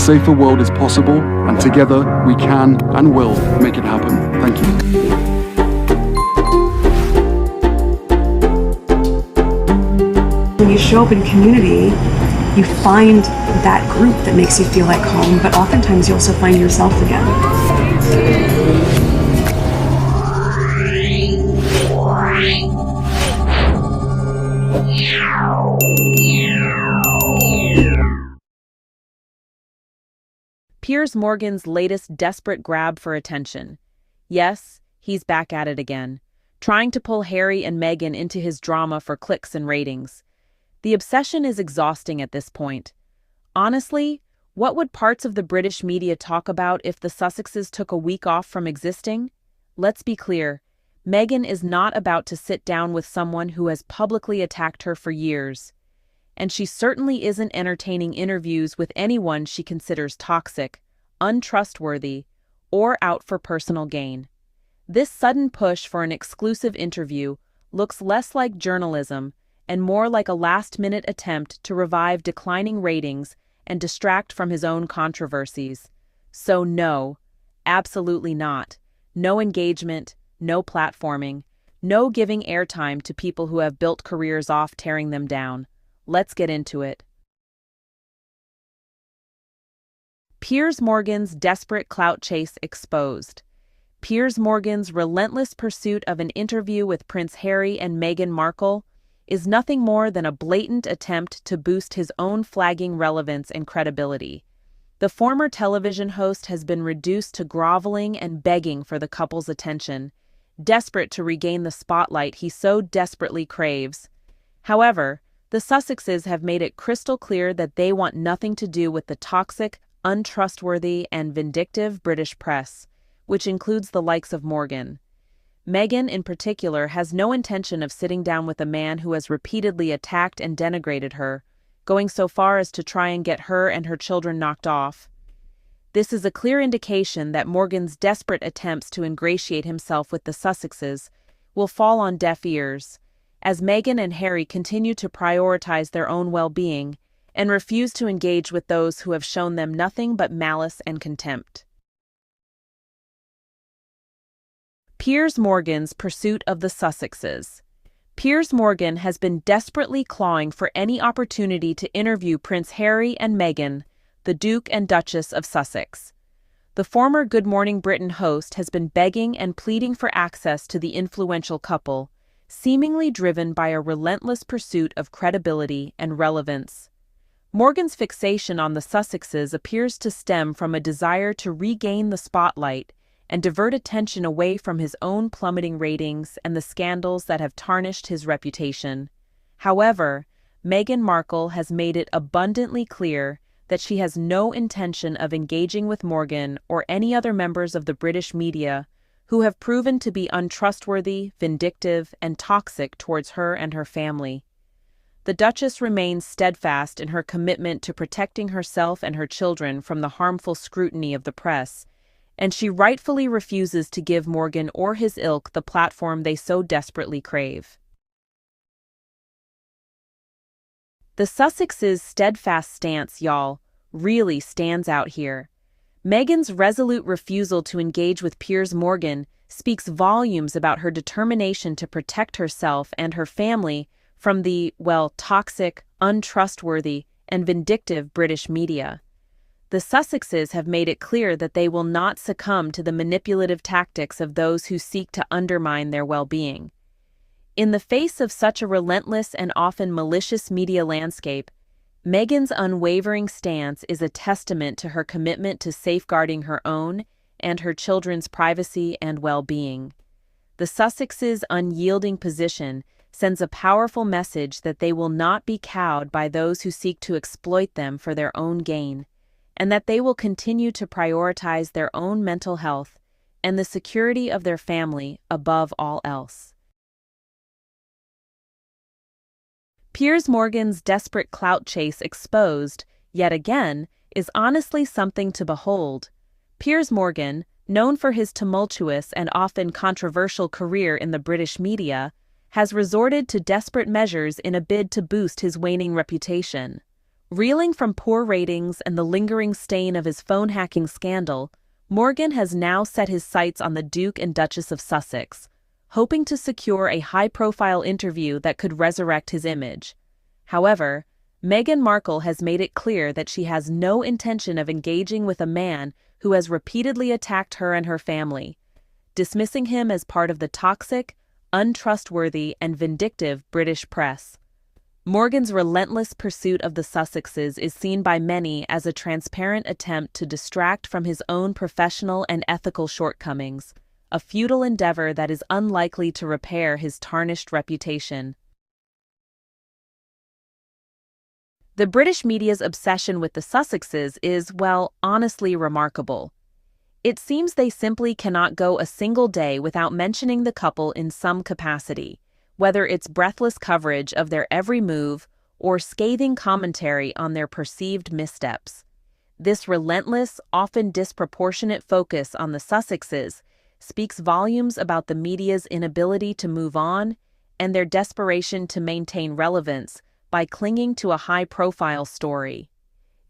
safer world is possible, and together we can and will make it happen. Thank you. When you show up in community, you find that group that makes you feel like home, but oftentimes you also find yourself again. Piers Morgan's latest desperate grab for attention. Yes, he's back at it again, trying to pull Harry and Meghan into his drama for clicks and ratings. The obsession is exhausting at this point. Honestly, what would parts of the British media talk about if the Sussexes took a week off from existing? Let's be clear, Meghan is not about to sit down with someone who has publicly attacked her for years. And she certainly isn't entertaining interviews with anyone she considers toxic, untrustworthy, or out for personal gain. This sudden push for an exclusive interview looks less like journalism and more like a last-minute attempt to revive declining ratings and distract from his own controversies. So no, absolutely not. No engagement, no platforming, no giving airtime to people who have built careers off tearing them down. Let's get into it. Piers Morgan's desperate clout chase exposed. Piers Morgan's relentless pursuit of an interview with Prince Harry and Meghan Markle is nothing more than a blatant attempt to boost his own flagging relevance and credibility. The former television host has been reduced to groveling and begging for the couple's attention, desperate to regain the spotlight he so desperately craves. However, the Sussexes have made it crystal clear that they want nothing to do with the toxic, untrustworthy, and vindictive British press, which includes the likes of Morgan. Meghan, in particular, has no intention of sitting down with a man who has repeatedly attacked and denigrated her, going so far as to try and get her and her children knocked off. This is a clear indication that Morgan's desperate attempts to ingratiate himself with the Sussexes will fall on deaf ears, as Meghan and Harry continue to prioritize their own well-being and refuse to engage with those who have shown them nothing but malice and contempt. Piers Morgan's pursuit of the Sussexes. Piers Morgan has been desperately clawing for any opportunity to interview Prince Harry and Meghan, the Duke and Duchess of Sussex. The former Good Morning Britain host has been begging and pleading for access to the influential couple, seemingly driven by a relentless pursuit of credibility and relevance. Morgan's fixation on the Sussexes appears to stem from a desire to regain the spotlight and divert attention away from his own plummeting ratings and the scandals that have tarnished his reputation. However, Meghan Markle has made it abundantly clear that she has no intention of engaging with Morgan or any other members of the British media who have proven to be untrustworthy, vindictive, and toxic towards her and her family. The Duchess remains steadfast in her commitment to protecting herself and her children from the harmful scrutiny of the press, and she rightfully refuses to give Morgan or his ilk the platform they so desperately crave. The Sussexes' steadfast stance, y'all, really stands out here. Meghan's resolute refusal to engage with Piers Morgan speaks volumes about her determination to protect herself and her family from the, toxic, untrustworthy, and vindictive British media. The Sussexes have made it clear that they will not succumb to the manipulative tactics of those who seek to undermine their well-being. In the face of such a relentless and often malicious media landscape, Meghan's unwavering stance is a testament to her commitment to safeguarding her own and her children's privacy and well-being. The Sussexes' unyielding position sends a powerful message that they will not be cowed by those who seek to exploit them for their own gain, and that they will continue to prioritize their own mental health and the security of their family above all else. Piers Morgan's desperate clout chase exposed, yet again, is honestly something to behold. Piers Morgan, known for his tumultuous and often controversial career in the British media, has resorted to desperate measures in a bid to boost his waning reputation. Reeling from poor ratings and the lingering stain of his phone hacking scandal, Morgan has now set his sights on the Duke and Duchess of Sussex, hoping to secure a high-profile interview that could resurrect his image. However, Meghan Markle has made it clear that she has no intention of engaging with a man who has repeatedly attacked her and her family, dismissing him as part of the toxic, untrustworthy, and vindictive British press. Morgan's relentless pursuit of the Sussexes is seen by many as a transparent attempt to distract from his own professional and ethical shortcomings, a futile endeavor that is unlikely to repair his tarnished reputation. The British media's obsession with the Sussexes is, well, honestly remarkable. It seems they simply cannot go a single day without mentioning the couple in some capacity, whether it's breathless coverage of their every move or scathing commentary on their perceived missteps. This relentless, often disproportionate focus on the Sussexes speaks volumes about the media's inability to move on and their desperation to maintain relevance by clinging to a high-profile story.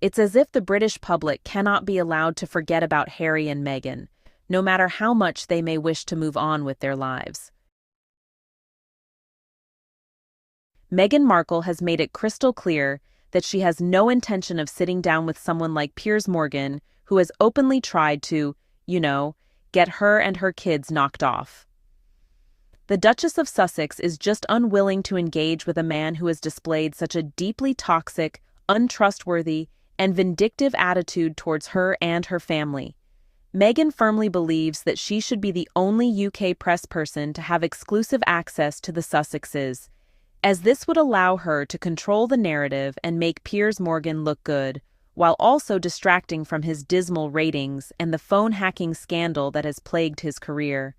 It's as if the British public cannot be allowed to forget about Harry and Meghan, no matter how much they may wish to move on with their lives. Meghan Markle has made it crystal clear that she has no intention of sitting down with someone like Piers Morgan, who has openly tried to, get her and her kids knocked off. The Duchess of Sussex is just unwilling to engage with a man who has displayed such a deeply toxic, untrustworthy, and vindictive attitude towards her and her family. Meghan firmly believes that she should be the only UK press person to have exclusive access to the Sussexes, as this would allow her to control the narrative and make Piers Morgan look good, while also distracting from his dismal ratings and the phone hacking scandal that has plagued his career.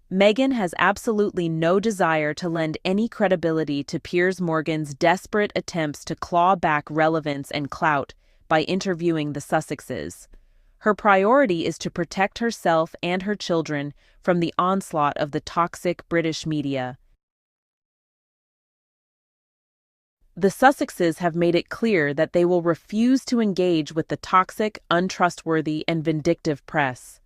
Meghan has absolutely no desire to lend any credibility to Piers Morgan's desperate attempts to claw back relevance and clout by interviewing the Sussexes. Her priority is to protect herself and her children from the onslaught of the toxic British media. The Sussexes have made it clear that they will refuse to engage with the toxic, untrustworthy, and vindictive press.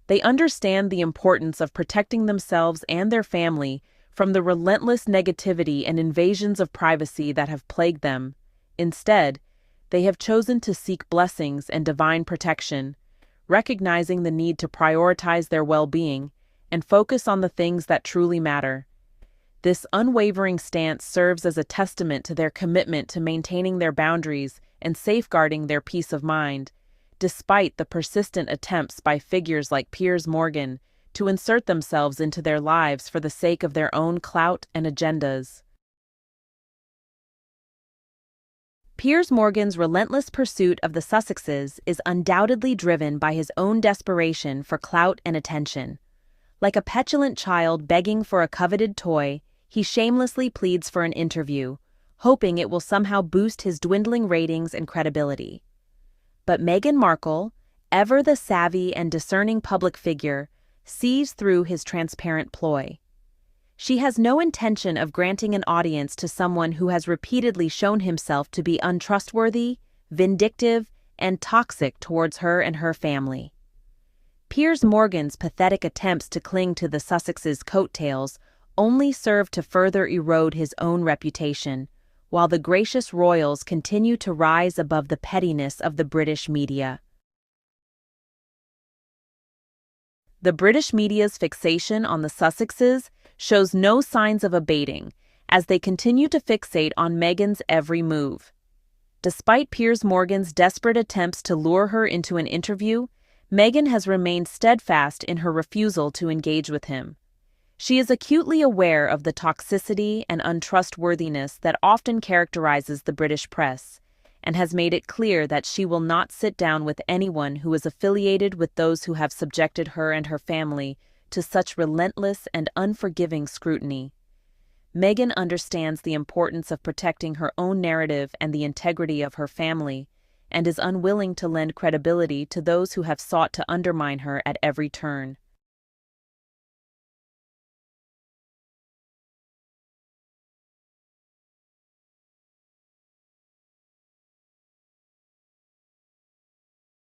They understand the importance of protecting themselves and their family from the relentless negativity and invasions of privacy that have plagued them. Instead, they have chosen to seek blessings and divine protection, recognizing the need to prioritize their well-being and focus on the things that truly matter. This unwavering stance serves as a testament to their commitment to maintaining their boundaries and safeguarding their peace of mind, despite the persistent attempts by figures like Piers Morgan to insert themselves into their lives for the sake of their own clout and agendas. Piers Morgan's relentless pursuit of the Sussexes is undoubtedly driven by his own desperation for clout and attention. Like a petulant child begging for a coveted toy, he shamelessly pleads for an interview, hoping it will somehow boost his dwindling ratings and credibility. But Meghan Markle, ever the savvy and discerning public figure, sees through his transparent ploy. She has no intention of granting an audience to someone who has repeatedly shown himself to be untrustworthy, vindictive, and toxic towards her and her family. Piers Morgan's pathetic attempts to cling to the Sussexes' coattails only serve to further erode his own reputation, while the gracious royals continue to rise above the pettiness of the British media. The British media's fixation on the Sussexes shows no signs of abating, as they continue to fixate on Meghan's every move. Despite Piers Morgan's desperate attempts to lure her into an interview, Meghan has remained steadfast in her refusal to engage with him. She is acutely aware of the toxicity and untrustworthiness that often characterizes the British press, and has made it clear that she will not sit down with anyone who is affiliated with those who have subjected her and her family to such relentless and unforgiving scrutiny. Meghan understands the importance of protecting her own narrative and the integrity of her family, and is unwilling to lend credibility to those who have sought to undermine her at every turn.